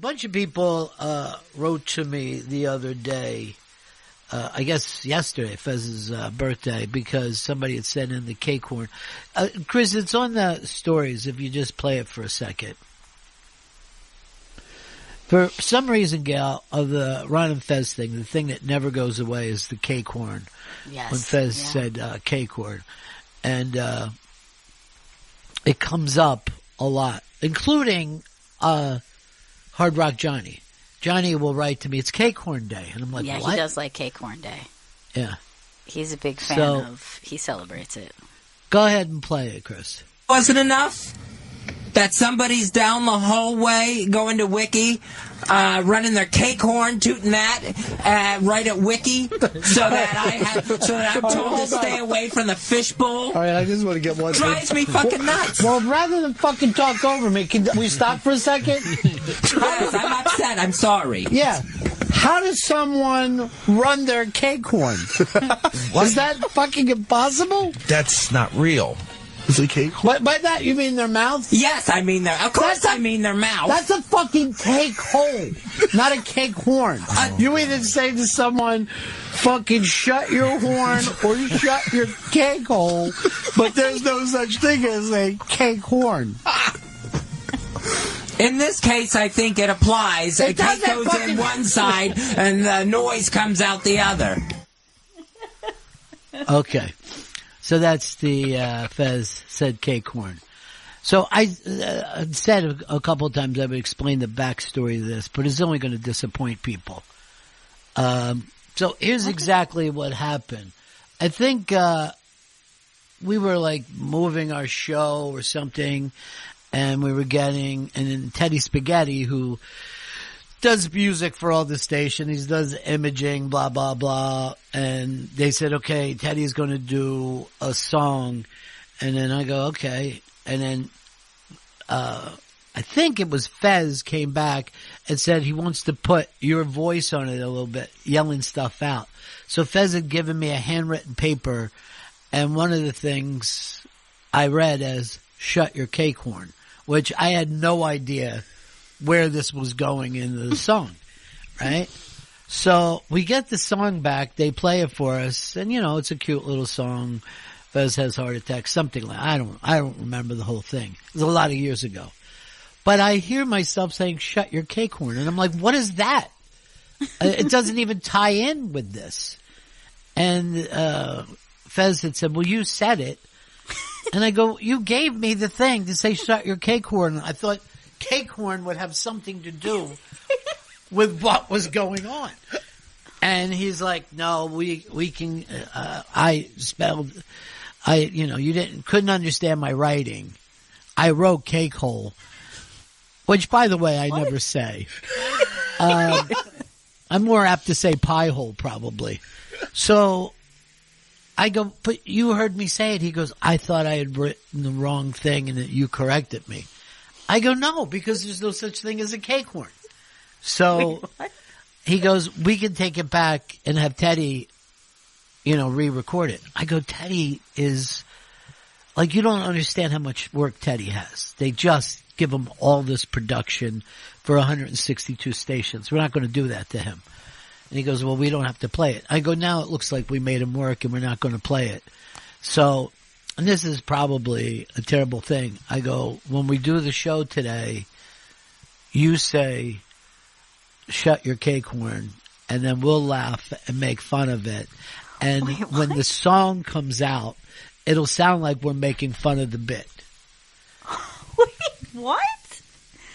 bunch of people wrote to me the other day, I guess yesterday, Fez's birthday, because somebody had sent in the CakeHorn. Chris, it's on the stories if you just play it for a second. For some reason, Gail, of the Ron and Fez thing, the thing that never goes away is the CakeHorn. Yes. When Fez said CakeHorn. And it comes up a lot, including Hard Rock Johnny. Johnny will write to me, it's CakeHorn Day. And I'm like, yeah, what? he does like CakeHorn Day. Yeah. He's a big fan of, he celebrates it. Go ahead and play it, Chris. Wasn't enough that somebody's down the hallway going to Wiki, running their CakeHorn, tooting that right at Wiki, so that I'm told to stay away from the fishbowl. All right, I just want to get one. Drives me fucking nuts. Well, rather than fucking talk over me, can we stop for a second? Yes, I'm upset. I'm sorry. Yeah. How does someone run their CakeHorn? Is that fucking impossible? That's not real. Is it cake? By that, you mean their mouth? Yes, I mean their. Of course, I mean their mouth. That's a fucking cake hole, not a cake horn. You either say to someone, fucking shut your horn or shut your cake hole, but there's no such thing as a cake horn. In this case, I think it applies. A cake goes in one side and the noise comes out the other. Okay. So that's the Fez said CakeHorn. So I said a couple of times I would explain the backstory of this, but it's only going to disappoint people. So here's exactly what happened. I think we were like moving our show or something, and we were and then Teddy Spaghetti, who does music for all the stations, he does imaging, blah, blah, blah. And they said, okay, Teddy's going to do a song. And then I go, okay. And then, I think it was Fez came back and said he wants to put your voice on it a little bit, yelling stuff out. So Fez had given me a handwritten paper, and one of the things I read as shut your CakeHorn, which I had no idea where this was going into the song, right? So we get the song back, they play it for us, and it's a cute little song. Fez has heart attack, something like I don't remember the whole thing. It was a lot of years ago. But I hear myself saying shut your CakeHorn, and I'm like, what is that? It doesn't even tie in with this. And Fez had said, well, you said it. And I go, you gave me the thing to say shut your CakeHorn. I thought CakeHorn would have something to do with what was going on. And he's like, no, we can, you couldn't understand my writing. I wrote cake hole, which by the way, I never say. I'm more apt to say pie hole probably. So I go, but you heard me say it. He goes, I thought I had written the wrong thing and that you corrected me. I go, no, because there's no such thing as a CakeHorn. So he goes, we can take it back and have Teddy, re-record it. I go, Teddy is, like, you don't understand how much work Teddy has. They just give him all this production for 162 stations. We're not going to do that to him. And he goes, well, we don't have to play it. I go, now it looks like we made him work and we're not going to play it. So, and this is probably a terrible thing. I go, when we do the show today, you say, shut your CakeHorn, and then we'll laugh and make fun of it. And when the song comes out, it'll sound like we're making fun of the bit. Wait, what?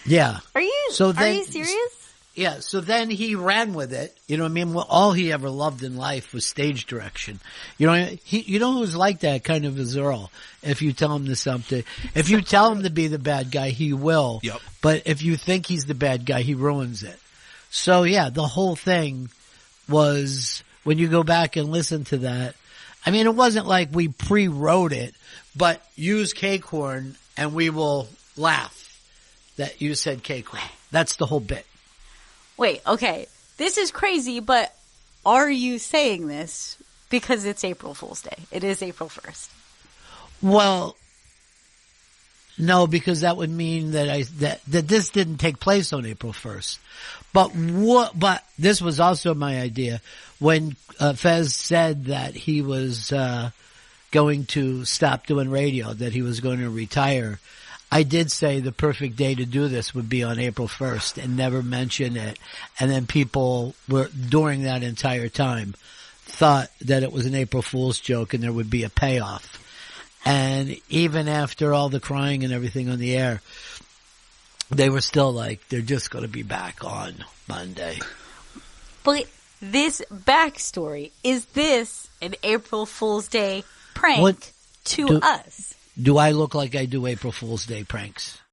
Yeah. Are you serious? Yeah, so then he ran with it. You know what I mean? Well, all he ever loved in life was stage direction. You know who's like that kind of is Earl. If you tell him to something, if you tell him to be the bad guy, he will. Yep. But if you think he's the bad guy, he ruins it. So yeah, the whole thing was, when you go back and listen to that, I mean, it wasn't like we pre-wrote it, but use CakeHorn and we will laugh that you said CakeHorn. That's the whole bit. Wait, okay. This is crazy, but are you saying this because it's April Fool's Day? It is April 1st. Well, No, because that would mean that this didn't take place on April 1st. But this was also my idea when Fez said that he was going to stop doing radio, that he was going to retire. I did say the perfect day to do this would be on April 1st and never mention it. And then people were, during that entire time, thought that it was an April Fool's joke and there would be a payoff. And even after all the crying and everything on the air, they were still like, they're just going to be back on Monday. But this backstory, is this an April Fool's Day prank to us? Do I look like I do April Fool's Day pranks?